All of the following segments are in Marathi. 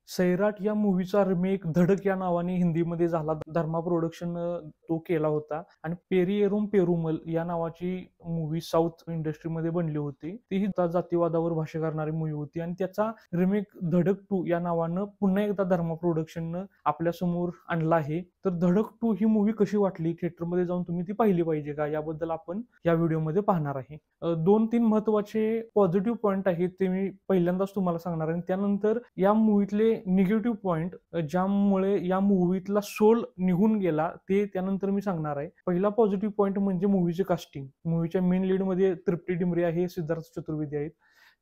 सैराट या मूवीचा रिमेक धडक या नावाने हिंदीमध्ये झाला. धर्मा प्रोडक्शन तो केला होता आणि पेरियेरूम पेरुमल या नावाची मूवी साऊथ इंडस्ट्रीमध्ये बनली होती. तीही जातीवादावर भाष्य करणारी मूवी होती आणि त्याचा रिमेक धडक 2 या नावानं पुन्हा एकदा धर्मा प्रोडक्शननं आपल्या समोर आणला आहे. तर धडक 2 ही मूवी कशी वाटली, थिएटरमध्ये जाऊन तुम्ही ती पाहिली पाहिजे का, याबद्दल आपण या व्हिडिओमध्ये पाहणार आहे. 2-3 महत्त्वाचे पॉझिटिव्ह पॉईंट आहेत ते मी पहिल्यांदाच तुम्हाला सांगणार आहे. त्यानंतर या मूवीतले निगेटिव्ह पॉईंट ज्यामुळे या मूवीतला सोल निघून गेला ते त्यानंतर मी सांगणार आहे. पहिला पॉझिटिव्ह पॉईंट म्हणजे मूवीचे कास्टिंग. मूवीच्या मेन लीडमध्ये तृप्ती डिमरी आहे, सिद्धार्थ चतुर्वेदी आहेत.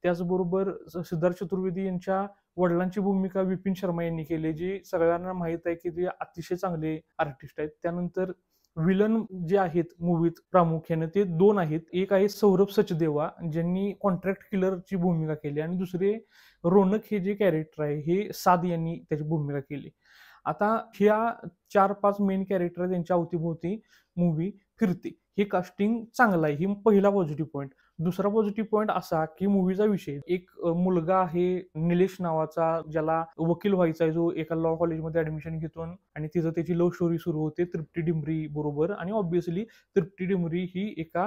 त्याचबरोबर सिद्धार्थ चतुर्वेदी यांच्या वडिलांची भूमिका विपिन शर्मा यांनी केली, जी सगळ्यांना माहीत आहे की ते अतिशय चांगले आर्टिस्ट आहेत. त्यानंतर विलन जे आहेत मूवीत प्रामुख्याने ते 2 आहेत. एक आहे सौरभ सचदेवा ज्यांनी कॉन्ट्रॅक्ट किलरची भूमिका केली आणि दुसरे रोनक हे जे कॅरेक्टर आहे हे साद यांनी त्याची भूमिका केली. आता ह्या 4-5 मेन कॅरेक्टर त्यांच्या अवतीभोवती मूवी फिरते. हे कास्टिंग चांगलं आहे. ही पहिला पॉझिटिव्ह पॉईंट. दुसरा पॉझिटिव्ह पॉईंट असा की मूवीचा विषय, एक मुलगा आहे निलेश नावाचा, ज्याला वकील व्हायचा आहे, जो एका लॉ कॉलेजमध्ये ऍडमिशन घेतो आणि तिथं त्याची लव्ह स्टोरी सुरू होते तृप्ती डिमरी बरोबर. आणि ऑब्व्हियसली तृप्ती डिमरी ही एका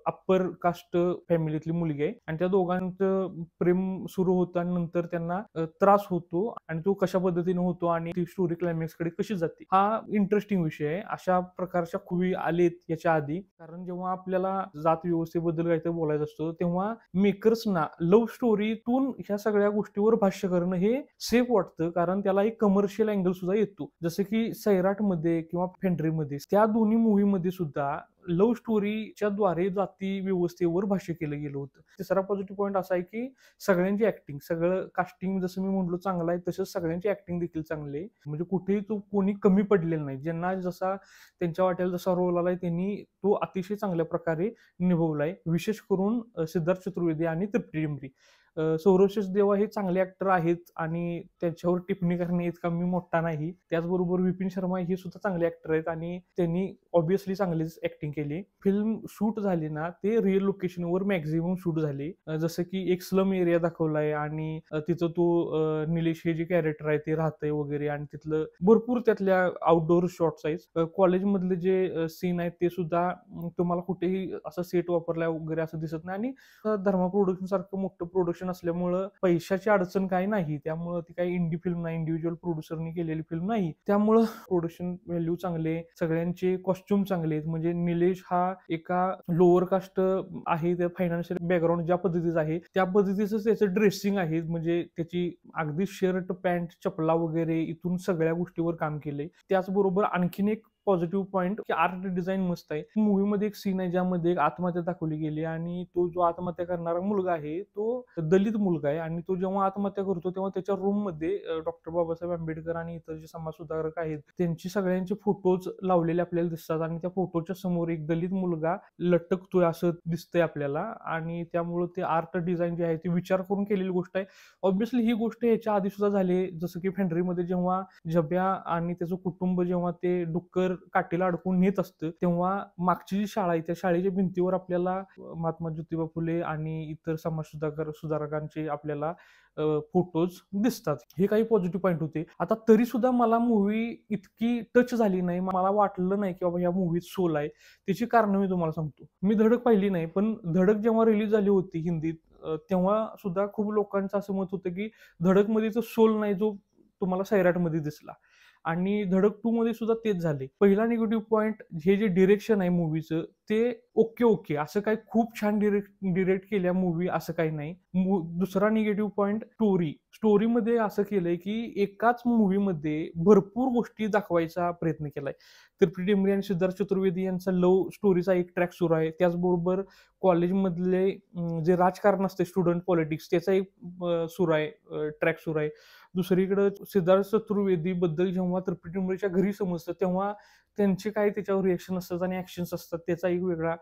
अप्पर कास्ट फॅमिलीतली मुलगी आहे आणि त्या दोघांचं प्रेम सुरू होतं आणि नंतर त्यांना त्रास होतो आणि तो कशा पद्धतीने होतो आणि ती स्टोरी क्लायमॅक्स कडे कशी जाते, हा इंटरेस्टिंग विषय आहे. अशा प्रकारच्या खूवी आलेत याच्या आधी, कारण जेव्हा आपल्याला जात व्यवस्थेबद्दल काहीतरी बोलायचं असतं तेव्हा मेकर्सना लव्ह स्टोरीतून ह्या सगळ्या गोष्टीवर भाष्य करणं हे सेफ वाटतं, कारण त्याला एक कमर्शियल अँगल सुद्धा येतो. जसं की सैराटमध्ये किंवा फेंड्रीमध्ये, त्या दोन्ही मूवीमध्ये सुद्धा लव्ह स्टोरीच्या द्वारे जाती व्यवस्थेवर भाष्य केलं गेलं होतं. तिसरा पॉझिटिव्ह पॉईंट असा आहे की सगळ्यांची ऍक्टिंग, सगळं कास्टिंग जसं मी म्हटलो चांगलं आहे, तसंच सगळ्यांची ऍक्टिंग देखील चांगली आहे. म्हणजे कुठेही तो कोणी कमी पडलेला नाही. ज्यांना जसा त्यांच्या वाटेल जसा रोल आलाय त्यांनी तो अतिशय चांगल्या प्रकारे निभवलाय. विशेष करून सिद्धार्थ चतुर्वेदी आणि तृप्ती डिमरी. सौरभ सचदेवा हे चांगले ऍक्टर आहेत आणि त्यांच्यावर टिप्पणी करणे इतका मी मोठा नाही. त्याचबरोबर विपिन शर्मा हे सुद्धा चांगले ऍक्टर आहेत आणि त्यांनी ऑब्व्हियसली चांगलीच ऍक्टिंग केली. फिल्म शूट झाली ना ते रिअल लोकेशनवर मॅक्झिमम शूट झाली. जसं की एक स्लम एरिया दाखवलाय आणि तिथं तो निलेश हे जे कॅरेक्टर आहे ते राहतंय वगैरे आणि तिथलं भरपूर त्यातल्या आउटडोर शॉट्स आहेत. कॉलेजमधले जे सीन आहेत ते सुद्धा तुम्हाला कुठेही असं सेट वापरलाय वगैरे असं दिसत नाही. आणि धर्मा प्रोडक्शन सारखं मोठं प्रोडक्शन असल्यामुळं पैशाची अडचण काही नाही. त्यामुळं ती काही इंडी फिल्म नाही, इंडिव्हिज्युअल प्रोड्युसरनी केलेली फिल्म नाही. त्यामुळं प्रोडक्शन व्हॅल्यू चांगले, सगळ्यांचे कॉस्ट्युम चांगले आहेत. म्हणजे निलेश हा एका लोअर कास्ट आहे, त्या फायनान्शियल बॅकग्राऊंड ज्या पद्धतीचं आहे त्या पद्धतीचं त्याचं ड्रेसिंग आहे. म्हणजे त्याची अगदी शर्ट पॅन्ट चपला वगैरे इथून सगळ्या गोष्टीवर काम केलंय. त्याचबरोबर आणखीन एक पॉझिटिव्ह पॉईंट की आर्ट डिझाईन मस्त आहे. मूवीमध्ये एक सीन आहे ज्यामध्ये एक आत्महत्या दाखवली गेली आणि तो जो आत्महत्या करणारा मुलगा आहे तो दलित मुलगा आहे आणि तो जेव्हा आत्महत्या करतो तेव्हा त्याच्या रूम मध्ये डॉक्टर बाबासाहेब आंबेडकर आणि इतर जे समाज सुधारक आहेत त्यांची सगळ्यांचे फोटोज लावलेले आपल्याला दिसतात आणि त्या फोटोच्या समोर एक दलित मुलगा लटकतोय असं दिसतंय आपल्याला. आणि त्यामुळे ते आर्ट डिझाईन जे आहे ते विचार करून केलेली गोष्ट आहे. ऑब्व्हियसली ही गोष्ट याच्या आधी सुद्धा झाली, जसं की फेंड्रीमध्ये जेव्हा जब्या आणि त्याचं कुटुंब जेव्हा ते डुक्कर काठीला अडकून नेत असतं तेव्हा मागची जी शाळा आहे त्या शाळेच्या भिंतीवर आपल्याला महात्मा ज्योतिबा फुले आणि इतर समाज सुधारकांचे आपल्याला फोटोज दिसतात. हे काही पॉझिटिव्ह पॉईंट होते. आता तरी सुद्धा मला मूवी इतकी टच झाली नाही, मला वाटलं नाही की बाबा या मूवीत सोल आहे. त्याची कारण मी तुम्हाला सांगतो. मी धडक पाहिली नाही, पण धडक जेव्हा रिलीज झाली होती हिंदीत तेव्हा सुद्धा खूप लोकांचं असं मत होतं की धडकमध्ये तो सोल नाही जो तुम्हाला सैराटमध्ये दिसला. आणि धडक 2 मध्ये सुद्धा तेच झाले. पहिला निगेटिव्ह पॉईंट हे जे डिरेक्शन आहे मूवीचं ते ओके असं काही खूप छान डिरेक्ट केल्या मूवी असं काही नाही. दुसरा निगेटिव्ह पॉईंट स्टोरीमध्ये असं केलंय की एकाच मूवीमध्ये भरपूर गोष्टी दाखवायचा प्रयत्न केलाय. तृप्ती डिमरी आणि सिद्धार्थ चतुर्वेदी यांचा लव्ह स्टोरीचा एक ट्रॅक सुरू आहे. त्याचबरोबर कॉलेजमधले जे राजकारण असते स्टुडंट पॉलिटिक्स त्याचा एक ट्रॅक सुरू आहे. दुसरीकडे सिद्धार्थ चतुर्वेदी बद्दल जेव्हा तृप्ती डिमरीच्या घरी समजतं तेव्हा त्यांचे काय त्याच्यावर रिएक्शन असतात आणि ऍक्शन्स असतात त्याचा एक वेगळा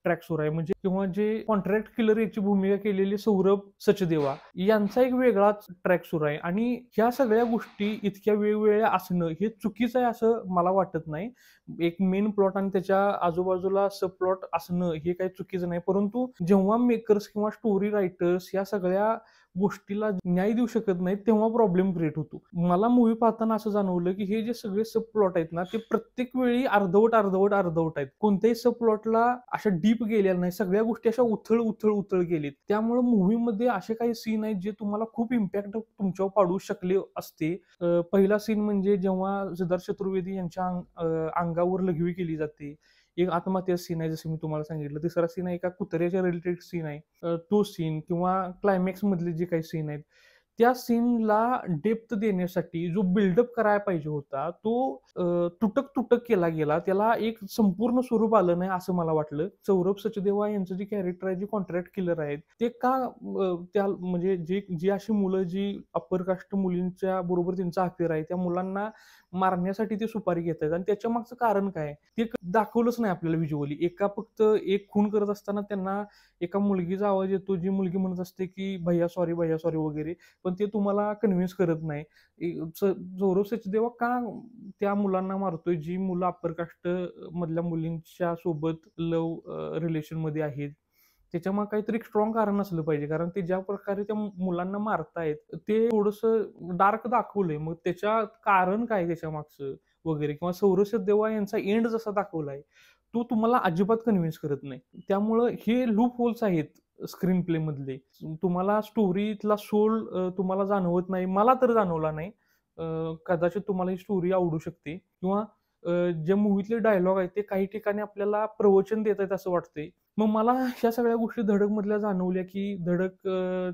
ट्रॅक सुरू आहे. म्हणजे किंवा जे कॉन्ट्रॅक्ट किलर याची भूमिका केलेली सौरभ सचदेवा यांचा एक वेगळाच ट्रॅक सुरू आहे. आणि ह्या सगळ्या गोष्टी इतक्या वेगवेगळ्या असणं हे चुकीचं आहे असं मला वाटत नाही. एक मेन प्लॉट आणि त्याच्या आजूबाजूला सब प्लॉट असणं हे काही चुकीचं नाही, परंतु जेव्हा मेकर्स किंवा स्टोरी रायटर्स या सगळ्या गोष्टीला न्याय देऊ शकत नाहीत तेव्हा प्रॉब्लेम क्रिएट होतो. मला मूव्ही पाहताना असं जाणवलं की हे जे सगळे सब प्लॉट आहेत ना, ते प्रत्येक वेळी अर्धवट आहेत. कोणत्याही सब प्लॉटला अशा डीप गेलेल्या नाही, सगळ्या गोष्टी अशा उथळ गेलीत. त्यामुळे मूव्हीमध्ये असे काही सीन आहेत जे तुम्हाला खूप इम्पॅक्ट तुमच्यावर पाडू शकले असते. पहिला सीन म्हणजे जेव्हा सिद्धार्थ चतुर्वेदी यांच्या अंगावर लघवी केली जाते. एक आत्महत्या सीन आहे, जसं मी तुम्हाला सांगितलं. तिसरा सीन आहे एका कुत्र्याच्या रिलेटेड सीन आहे. तो सीन किंवा क्लायमॅक्स मधले जे काही सीन आहेत, त्या सीनला डेप्थ देण्यासाठी जो बिल्डअप करायला पाहिजे होता, तो तुटक केला गेला. त्याला एक संपूर्ण स्वरूप आलं नाही असं मला वाटलं. सौरभ सचदेवा यांचं जे कॅरेक्टर आहे, जे कॉन्ट्रॅक्ट किलर आहेत, ते का त्या म्हणजे जी अशी मुलं जी अप्पर कास्ट मुलींच्या बरोबर त्यांचा अफेअर आहे, त्या मुलांना मारण्यासाठी ते सुपारी घेत आहेत आणि त्याच्या मागचं कारण काय? ते दाखवलंच नाही आपल्याला व्हिज्युअली. फक्त एक खून करत असताना त्यांना एका मुलगीचा आवाज येतो, जी मुलगी म्हणत असते की भैया सॉरी वगैरे. पण ते तुम्हाला कन्व्हिन्स करत नाही. सौरभ सचदेवा का त्या मुलांना मारतोय, जी मुलं अप्पर कास्ट मधल्या मुलींच्या सोबत रिलेशन मध्ये आहेत. त्याच्यामागे काहीतरी स्ट्रॉंग कारण असलं पाहिजे, कारण ते ज्या प्रकारे त्या मुलांना मारतायत ते थोडंसं डार्क दाखवलंय. मग त्याच्या कारण काय त्याच्या मागचं वगैरे, किंवा सौरभ देवा यांचा एंड जसा दाखवलाय तो तुम्हाला अजिबात कन्व्हिन्स करत नाही. त्यामुळं हे लूप होल्स आहेत स्क्रीन प्ले मधले. तुम्हाला स्टोरीतला सोल तुम्हाला जाणवत नाही. मला तर जाणवला नाही. कदाचित तुम्हाला ही स्टोरी आवडू शकते, किंवा जे मूव्हीतले डायलॉग आहेत ते काही ठिकाणी आपल्याला प्रवचन देत आहेत असं वाटतंय. मग मला ह्या सगळ्या गोष्टी धडकमधल्या जाणवल्या, की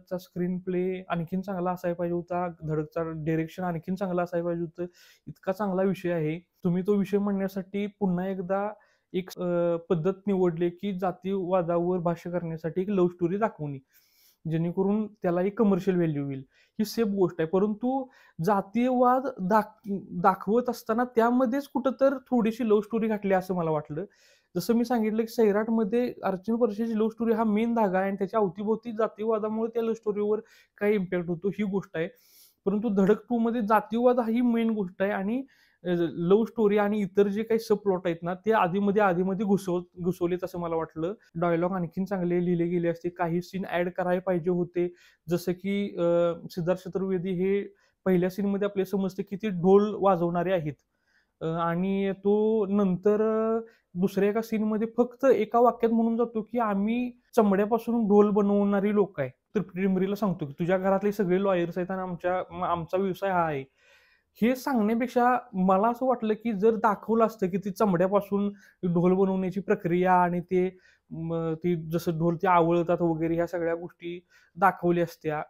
चा स्क्रीन प्ले आणखीन चांगला असायला पाहिजे होता. धडकचा डायरेक्शन आणखीन चांगला असायला पाहिजे होतं. इतका चांगला विषय आहे. तुम्ही तो विषय म्हणण्यासाठी पुन्हा एकदा एक पद्धत निवडली, की जातीवादावर भाष्य करण्यासाठी एक लव्ह स्टोरी दाखवणे. जेणेकरून त्याला एक कमर्शियल व्हॅल्यू होईल. ही सेफ गोष्ट आहे. परंतु जातीयवाद दाखवत असताना त्यामध्येच कुठंतर थोडीशी लव्ह स्टोरी घातली असं मला वाटलं. जसं मी सांगितलं, की सैराटमध्ये अर्जुन परशेची लव्ह स्टोरी हा मेन धागा आहे आणि त्याच्या अवतीभोवती जातीयवादामुळे त्या लव्ह स्टोरीवर काय इम्पॅक्ट होतो ही गोष्ट आहे. परंतु धडक 2 मध्ये जातीयवाद ही मेन गोष्ट आहे आणि लव्ह स्टोरी आणि इतर जे काही सब प्लॉट आहेत ना, ते आधीमध्ये घुसवलेत असं मला वाटलं. डायलॉग आणखीन चांगले लिहिले गेले असते. काही सीन ऍड करायला पाहिजे होते. जसं की सिद्धार्थ चतुर्वेदी हे पहिल्या सीनमध्ये आपल्याला समजते की ते ढोल वाजवणारे आहेत. आणि तो नंतर दुसऱ्या एका सीनमध्ये फक्त एका वाक्यात म्हणून जातो, की आम्ही चमड्यापासून ढोल बनवणारी लोक आहे. तर प्रिमरीला सांगतो, की तुझ्या घरातले सगळे लॉयर्स आहेत आणि आमचा व्यवसाय हा आहे. हे सांगण्यापेक्षा मला असं वाटलं, की जर दाखवलं असतं, की ती चमड्यापासून ढोल बनवण्याची प्रक्रिया आणि ती जसं ढोल ते आवळतात वगैरे ह्या सगळ्या गोष्टी दाखवल्या असत्या,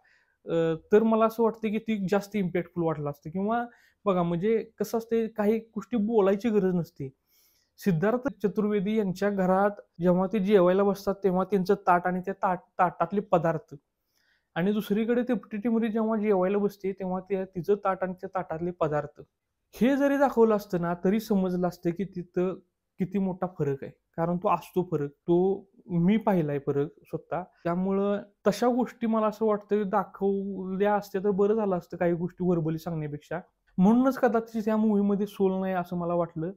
तर मला असं वाटतं, की ती जास्त इम्पॅक्टफुल वाटलं असतं. किंवा बघा म्हणजे कसं असते, काही गोष्टी बोलायची गरज नसते. सिद्धार्थ चतुर्वेदी यांच्या घरात जेव्हा ते जेवायला बसतात, तेव्हा त्यांचं ताट आणि त्या ताटातले पदार्थ, आणि दुसरीकडे तिपटी टिमरी जेव्हा जेवायला बसते, तेव्हा तिचं ताट आणि त्या ताटातले पदार्थ. हे जरी दाखवलं असतं ना, तरी समजलं असतं, की तिथं किती मोठा फरक आहे. कारण तो असतो फरक. तो मी पाहिलाय फरक स्वतः. त्यामुळं तशा गोष्टी मला असं वाटतं दाखवल्या असत्या तर बरं झालं असतं, काही गोष्टी व्हर्बली सांगण्यापेक्षा. म्हणूनच कदाचित त्या मूव्हीमध्ये सोल नाही असं मला वाटलं.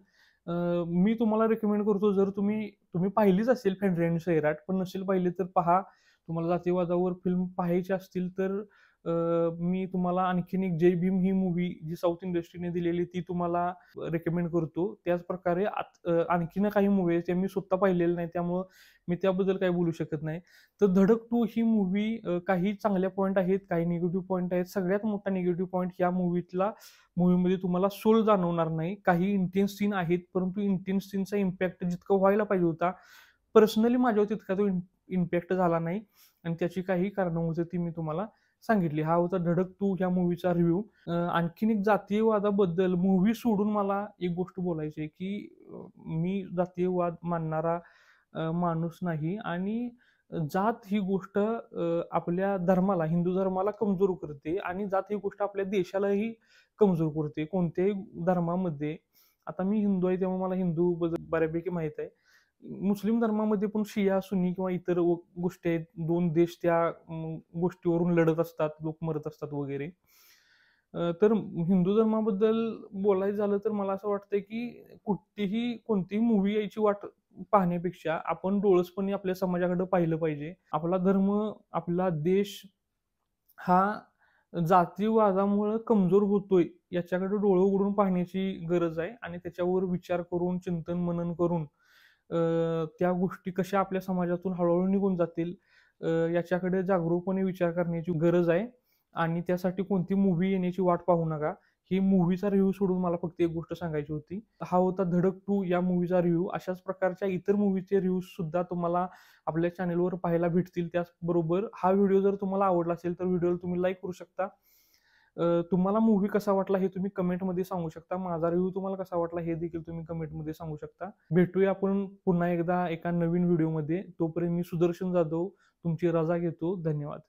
मी तुम्हाला रिकमेंड करतो, जर तुम्ही पाहिलीच असेल फेंड्रे आणि सैराट, पण नसेल पाहिली तर पहा. तुम्हाला जातीवादावर फिल्म पाहायची असतील तर मी तुम्हाला आणखीन एक जय भीम ही मूव्ही जी साऊथ इंडस्ट्रीने दिलेली ती तुम्हाला रेकमेंड करतो. त्याच प्रकारे आणखीन काही मूव्ही आहेत त्या मी स्वतः पाहिलेल्या नाही, त्यामुळं मी त्याबद्दल काही बोलू शकत नाही. तर धडक 2 ही मूव्ही काही चांगल्या पॉईंट आहेत, काही निगेटिव्ह पॉईंट आहेत. सगळ्यात मोठा निगेटिव्ह पॉईंट या मूव्हीमध्ये तुम्हाला सोल जाणवणार नाही. काही इंटेन्स सीन आहेत, परंतु इंटेन्स सीनचा इम्पॅक्ट जितका व्हायला पाहिजे होता, पर्सनली माझ्यावर तितका तो इम्पॅक्ट झाला नाही. आणि त्याची काही कारणं होती ती मी तुम्हाला सांगितली. हा होता धडक 2 ह्या मूव्हीचा रिव्ह्यू. आणखीन एक जातीयवादाबद्दल मूव्ही सोडून मला एक गोष्ट बोलायची आहे, की मी जातीयवाद मानणारा माणूस नाही, आणि जात ही गोष्ट आपल्या धर्माला, हिंदू धर्माला कमजोर करते, आणि जात ही गोष्ट आपल्या देशालाही कमजोर करते. कोणत्याही धर्मामध्ये, आता मी हिंदू आहे तेव्हा मला हिंदू बद्दल बऱ्यापैकी माहित आहे. मुस्लिम धर्मामध्ये पण शिया, सुन्नी किंवा इतर गोष्टी आहेत. 2 देश त्या गोष्टीवरून लढत असतात, लोक मरत असतात वगैरे. तर हिंदू धर्माबद्दल बोलायचं झालं तर मला असं वाटतंय, की कोणतीही मूव्ही यायची वाट पाहण्यापेक्षा आपण डोळसपणे आपल्या समाजाकडे पाहिलं पाहिजे. आपला धर्म, आपला देश हा जातीवादामुळे कमजोर होतोय याच्याकडे डोळे उघडून पाहण्याची गरज आहे आणि त्याच्यावर विचार करून चिंतन मनन करून त्या गोष्टी कशा आपल्या समाजातून हळूहळू निघून जातील याच्याकडे जागरूकपणे विचार करण्याची गरज आहे. आणि त्यासाठी कोणती मूव्ही येण्याची वाट पाहू नका. ही मूव्हीचा रिव्ह्यू सोडून मला फक्त एक गोष्ट सांगायची होती. हा होता धडक 2 या मूव्हीचा रिव्ह्यू. अशाच प्रकारच्या इतर मूव्हीचे रिव्ह्यूज सुद्धा तुम्हाला आपल्या चॅनलवर पाहायला भेटतील. त्याचबरोबर हा व्हिडिओ जर तुम्हाला आवडला असेल तर व्हिडिओला तुम्ही लाईक करू शकता. तुम्हाला मूव्ही कसा वाटला हे तुम्ही कमेंटमध्ये सांगू शकता. माझा रिव्ह्यू तुम्हाला कसा वाटला हे देखील तुम्ही कमेंटमध्ये सांगू शकता. भेटूया आपण पुन्हा एकदा एका नवीन व्हिडिओमध्ये. तोपर्यंत मी सुदर्शन जाधव तुमची रजा घेतो. धन्यवाद.